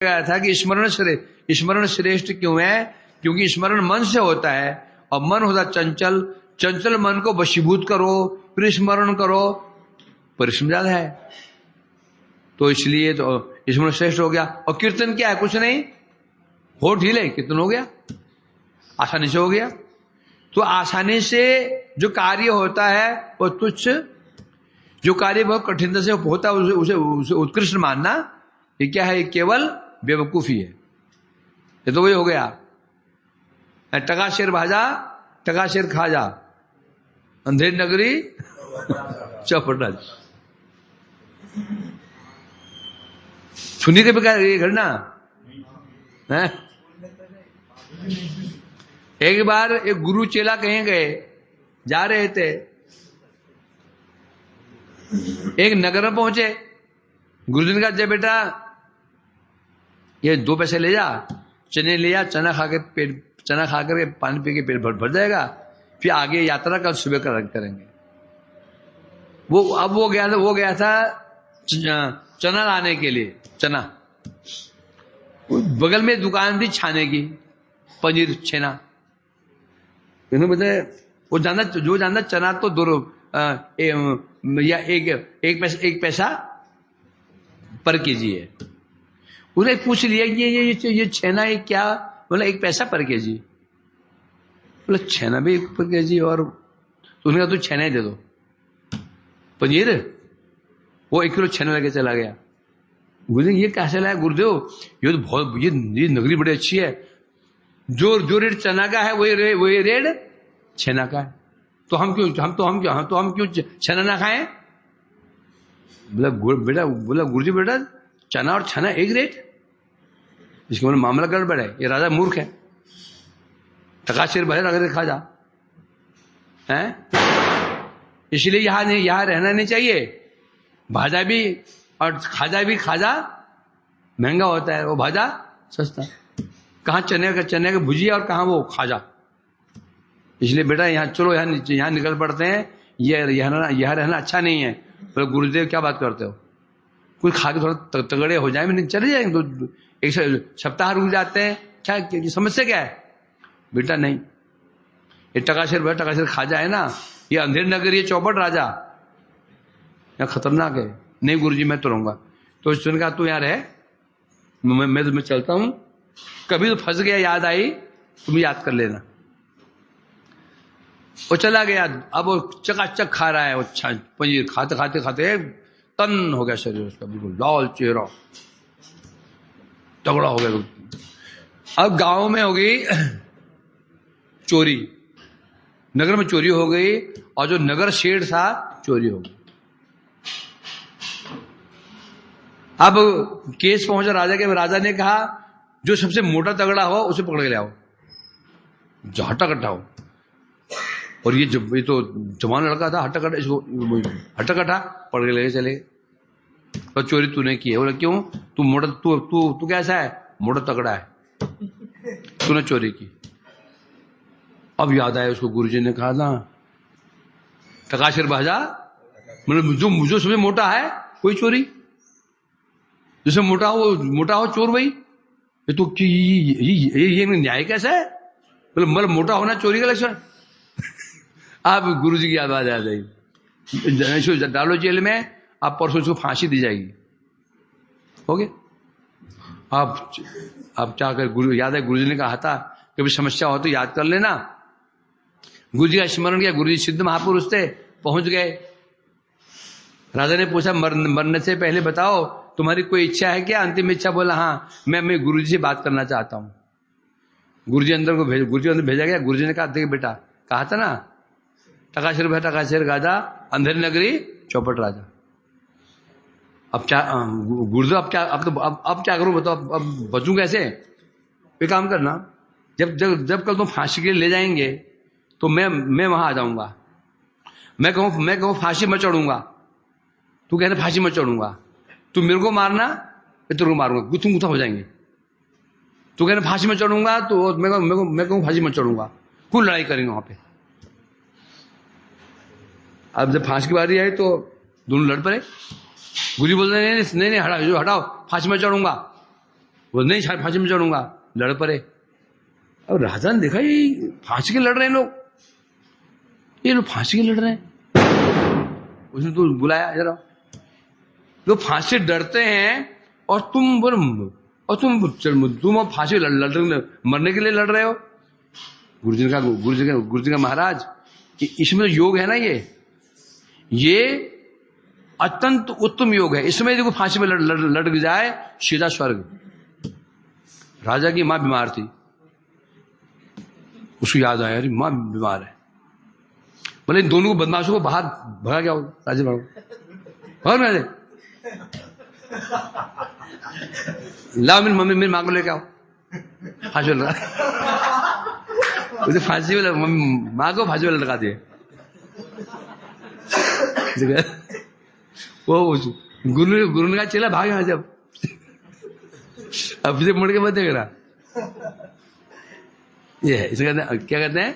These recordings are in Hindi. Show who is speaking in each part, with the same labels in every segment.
Speaker 1: गया था कि स्मरण श्रेष्ठ क्यों है? क्योंकि स्मरण मन से होता है और मन होता चंचल, चंचल मन को वशीभूत करो फिर स्मरण करो, परिश्रम ज्यादा है। तो इसलिए तो स्मरण श्रेष्ठ हो गया। और कीर्तन क्या है? कुछ नहीं, हो ढीले कीर्तन हो गया, आसानी से हो गया। तो आसानी से जो कार्य होता है वो तुच्छ, जो कार्य बहुत कठिनता से होता है उसे उत्कृष्ट मानना, ये क्या है? केवल बेवकूफी है। ये तो वही हो गया, टका शेर भाजा टका शेर खा जा, अंधेर नगरी चौपट राज। सुनी थे बेकार ये घटना है? एक बार एक गुरु चेला कहीं गए, जा रहे थे, एक नगर में पहुंचे। गुरुजी ने कहा, जय बेटा ये 2 पैसे ले जा, चने ले जा, चना खा कर पानी पी के पेट भर जाएगा, फिर आगे यात्रा कल सुबह करेंगे। वो गया था चना लाने के लिए। चना, बगल में दुकान थी छाने की, पनीर छेना। वो जानता चना तो 2 या एक पैसा पर केजी है। उन्हें पूछ लिया कि ये छेना ये क्या? बोला 1 पैसा पर केजी। बोला छेना भी 1 पर केजी? और तो उन्होंने कहा तू छेना ही दे दो, पनीर। वो 1 किलो छेना लेके चला गया। गुरुदेव ये कैसे लाया? गुरुदेव ये तो बहुत, ये नगरी बड़ी अच्छी है, जो रेट चना का है वही रेट छेना का है, तो हम क्यों छेना ना खाएं? बोला गुरुजी बेटा चना और छना एक रेट? इसके मतलब मामला गड़बड़ है, ये राजा मूर्ख है। टका शेर भले अगर खा जा है, इसलिए यहां रहना नहीं चाहिए। भाजा भी और खाजा महंगा होता है, वो भाजा सस्ता। कहाँ चने का भुजिया और कहाँ वो खाजा। इसलिए बेटा यहाँ चलो, यहाँ निकल पड़ते हैं, यह रहना अच्छा नहीं है। बोले गुरुदेव क्या बात करते हो? कुछ खा के थोड़ा तगड़े हो जाए, मैंने चले जाएंगे, तो एक सप्ताह रुक जाते हैं, क्या समस्या क्या है? बेटा नहीं, ये टका शेर खाजा है ना, ये अंधेर नगर, ये चौपट राजा, यहाँ खतरनाक है। नहीं गुरुजी मैं तो रहूंगा। तो उसने कहा तू यहाँ रहे, मैं चलता हूं, कभी तो फंस गया, याद आई तुम याद कर लेना। वो चला गया। अब वो चकाचक खा रहा है, वो पनीर खाते तन हो गया शरीर उसका, बिल्कुल लाल चेहरा, तगड़ा हो गया। अब गांव में हो गई चोरी, नगर में चोरी हो गई, और जो नगर शेर था चोरी हो गई। अब केस पहुंचा राजा के। राजा ने कहा जो सबसे मोटा तगड़ा हो उसे पकड़ के ले आओ, हट्टा कट्टा हो। और ये तो जवान लड़का था, हट्टा कट्टा, इसको हट्टा कट्टा पकड़ के लेके चले। और चोरी तूने की है? बोला क्यों? तू मोटा, तू कैसा है? मोटा तगड़ा है, तूने चोरी की। अब याद आया उसको, गुरुजी ने कहा ना टका शेर भाजा, मतलब जो सबसे मोटा है कोई चोरी, जिससे मोटा हो चोर भाई। ये तो ये न्याय कैसा है? मतलब मोटा होना चोरी का लक्षण? आप गुरुजी की आवाज आ जाएगी, डालो जेल में, आप परसों उसको फांसी दी जाएगी। हो गया। आप क्या कर, गुरु याद है गुरुजी ने कहा था कभी समस्या हो तो याद कर लेना। गुरुजी का स्मरण किया, गुरुजी सिद्ध महापुरुष थे, पहुंच गए। राजा ने पूछा मरने से पहले बताओ तुम्हारी कोई इच्छा है क्या, अंतिम इच्छा? बोला हाँ, मैं गुरुजी से बात करना चाहता हूं। गुरुजी अंदर भेजा गया। गुरुजी ने कहा देख बेटा, कहा था ना टका शेर गाजा, अंधेर नगरी चौपट राजा। अब क्या गुरुदेव, अब क्या करूं बताओ, अब बचूं कैसे? ये काम करना, जब कल तुम फांसी के लिए ले जाएंगे तो मैं वहां आ जाऊंगा। मैं कहूं फांसी में चढ़ूंगा, तू कहना फांसी में चढ़ूंगा। तू मेरे को मारना, मैं तेरे को मारूंगा, गुत्थम हो जाएंगे। तू कहना फांसी में चढ़ूंगा, तो मैं कहूं फांसी में चढ़ूंगा, खूब लड़ाई करेंगे वहां पे। अब जब फांसी की बारी आई तो दोनों लड़ पड़े। गुरुजी बोलते नहीं हटाओ, फांसी में चढ़ूंगा। वो नहीं फांसी में चढ़ूंगा, लड़ पड़े। अब राजा ने देखा ये फांसी के लड़ रहे हैं लोग, ये लोग फांसी के लड़ रहे हैं। उसने तो बुलाया जरा, लोग फांसी से डरते हैं और तुम फांसी मरने के लिए लड़ रहे हो। गुरुजी का महाराज कि इसमें योग है ना, ये अत्यंत उत्तम योग है, इसमें देखो फांसी में लड़ जाए सीधा स्वर्ग। राजा की मां बीमार थी, उसको याद आया अरे मां बीमार है, बोले इन दोनों को बदमाशों को बाहर भगा क्या हो, राजा भागो और मेरे लाओ मेरी मम्मी मेरी मां को लेके आओ, फांसी लगा उसे फांसी में मां को फांसी में लगा दिए। वो गुरु ने कहा चला भाग यहां से, अब से मुड़ के मत देख रहा। ये है इसे क्या कहते हैं,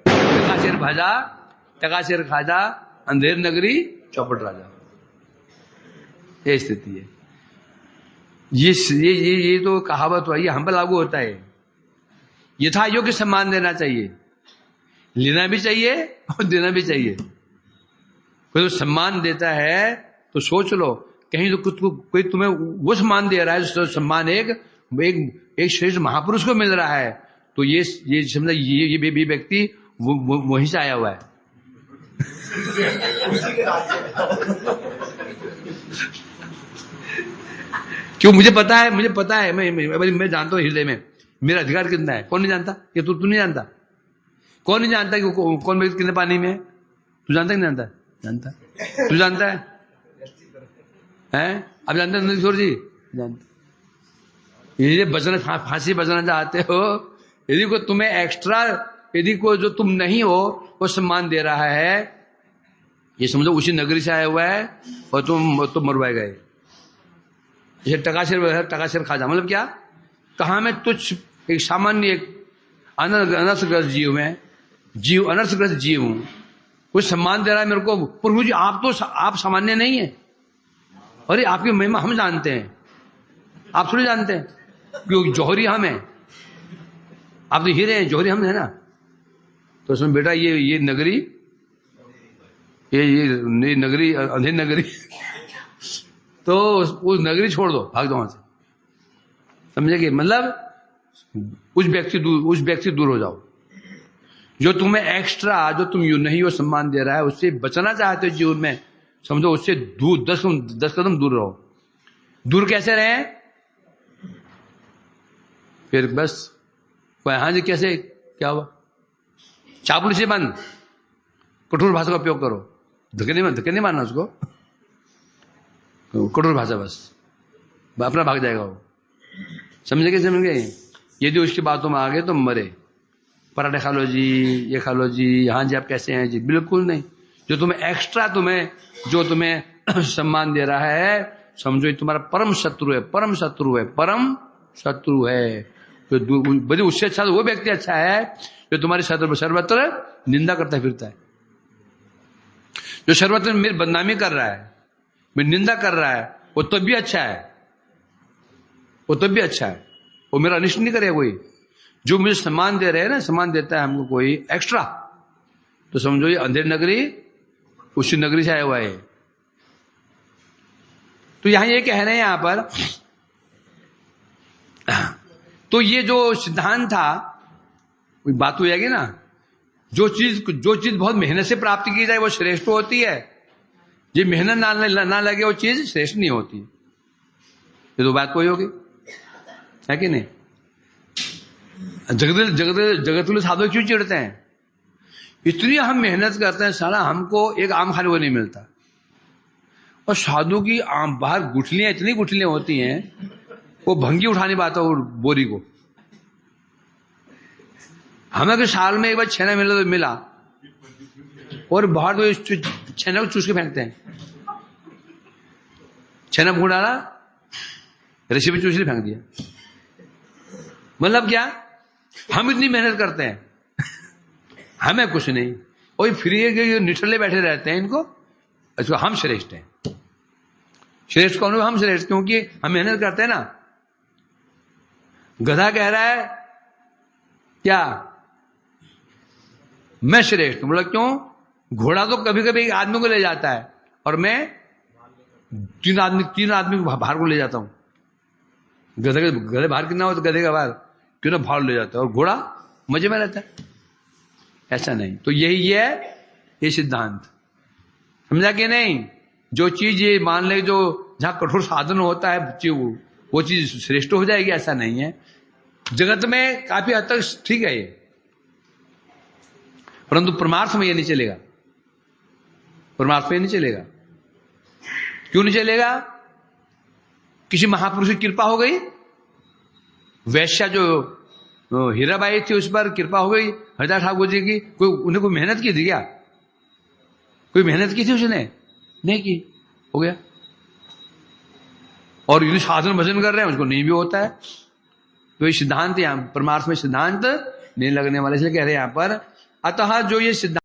Speaker 1: टकाशेर भाजा टकाशेर खाजा अंधेर नगरी चौपट राजा, ये स्थिति है। ये तो कहावत हुआ, ये हम पर लागू होता है। यथा योग्य सम्मान देना चाहिए, लेना भी चाहिए और देना भी चाहिए। कोई तो सम्मान देता है तो सोच लो कहीं तो कोई तुम्हें वो सम्मान दे रहा है, तो सम्मान एक श्रेष्ठ महापुरुष को मिल रहा है, तो ये समझा ये व्यक्ति वहीं से आया हुआ है। क्यों, मुझे पता है मैं जानता हूं हृदय में मेरा अधिकार कितना है। कौन नहीं जानता, ये तू नहीं जानता, कौन नहीं जानता कि कौन व्यक्ति कितने पानी में है, तू जानता कि नहीं जानता, जानता तू जानता है अब जानते हैं किशोर जी, जानते। ये बचना फांसी बचना चाहते हो, यदि को तुम्हें एक्स्ट्रा, यदि को जो तुम नहीं हो वो सम्मान दे रहा है, ये समझो उसी नगरी से आया हुआ है और तुम मरवाए गए। जैसे टकाशेर खाजा मतलब क्या, कहा मैं तुच्छ एक सामान्य एक अनर्थग्रस्त जीव अनर्थग्रस्त जीव हूं, कुछ सम्मान दे रहा है मेरे को। प्रभु जी आप सामान्य नहीं है, अरे आपकी महिमा हम जानते हैं, आप थोड़ी जानते हैं, क्योंकि जौहरी हम है, आप तो हीरे हैं, जौहरी हम है ना। तो उसमें बेटा ये नगरी ये नगरी अंधेर नगरी तो उस नगरी छोड़ दो, भाग दो वहां से, समझे कि मतलब उस व्यक्ति दूर हो जाओ जो तुम्हें एक्स्ट्रा, जो तुम यू नहीं हो सम्मान दे रहा है, उससे बचना चाहते हो जीवन में, समझो उससे दूर 10 कदम दूर रहो। दूर कैसे रहे, फिर बस हाँ जी कैसे क्या हुआ, चापलूसी से बंद, कठोर भाषा का उपयोग करो, धक्के नहीं मारना उसको, कठोर भाषा बस, अपना भाग जाएगा वो, समझ गए। यदि उसकी बातों में आ गए तो मरे, पराठे खा लो जी, ये खा लो जी, हाँ जी आप कैसे हैं जी, बिल्कुल नहीं। जो तुम्हें सम्मान दे रहा है, समझो ये तुम्हारा परम शत्रु है। तो उससे अच्छा वो व्यक्ति अच्छा है जो तुम्हारी सर्वत्र निंदा करता फिरता है, जो सर्वत्र मेरी बदनामी कर रहा है, मेरी निंदा कर रहा है, वो तब भी अच्छा है, वो मेरा अनिष्ट नहीं करेगा कोई। जो मुझे सम्मान दे रहे हैं ना, सम्मान देता है हमको कोई एक्स्ट्रा, तो समझो ये अंधेर नगरी उसी नगरी से आया हुआ है। तो यहां ये कह रहे हैं यहां पर, तो ये जो सिद्धांत था, कोई बात हो जाएगी ना, जो चीज बहुत मेहनत से प्राप्त की जाए वो श्रेष्ठ होती है, ये मेहनत ना लगे वो चीज श्रेष्ठ नहीं होती। ये तो बात कोई होगी, है कि नहीं। जगतुल्य साधु क्यों चिढ़ते हैं, इतनी हम मेहनत करते हैं, साला हमको एक आम खाने को नहीं मिलता, और साधु की बाहर इतनी गुठलियां होती हैं, वो भंगी उठाने पाता है बोरी को। हमें तो साल में एक बार छेना मिला और बाहर तो छेना को चूस के फेंकते हैं, छेना फूट डाला, रस्सी पे चूस के फेंक दिया। मतलब क्या, हम इतनी मेहनत करते हैं, हमें कुछ नहीं, और फ्री के निठल्ले बैठे रहते हैं, इनको अच्छा हम श्रेष्ठ हैं। श्रेष्ठ कौन हो, हम श्रेष्ठ, क्योंकि हम मेहनत करते हैं ना, गधा कह रहा है क्या, मैं श्रेष्ठ। बोला क्यों? घोड़ा तो कभी कभी एक आदमी को ले जाता है और मैं तीन आदमी को बाहर को ले जाता हूं। गधे बाहर कितना हो तो गधे का बाहर क्यों ना बाहर ले जाता है, और घोड़ा मजे में रहता है। ऐसा नहीं। तो यही है ये सिद्धांत, समझा कि नहीं? जो चीज ये मान ले, जो जहां कठोर साधन होता है वो चीज श्रेष्ठ हो जाएगी, ऐसा नहीं है। जगत में काफी हद तक ठीक है ये, परंतु परमार्थ में ये नहीं चलेगा। परमार्थ में नहीं चलेगा। क्यों नहीं चलेगा? किसी महापुरुष की कृपा हो गई, वैश्या जो हीराबाई थी उस पर कृपा हो गई हरिदास ठाकुर जी की। उन्हें कोई मेहनत की थी क्या? कोई मेहनत की थी उसने? नहीं की, हो गया। और यदि साधन भजन कर रहे हैं उसको नहीं भी होता है। तो ये सिद्धांत, यहां परमार्थ में सिद्धांत नहीं लगने वाले, इसलिए कह रहे हैं यहां पर, अतः जो ये सिद्धांत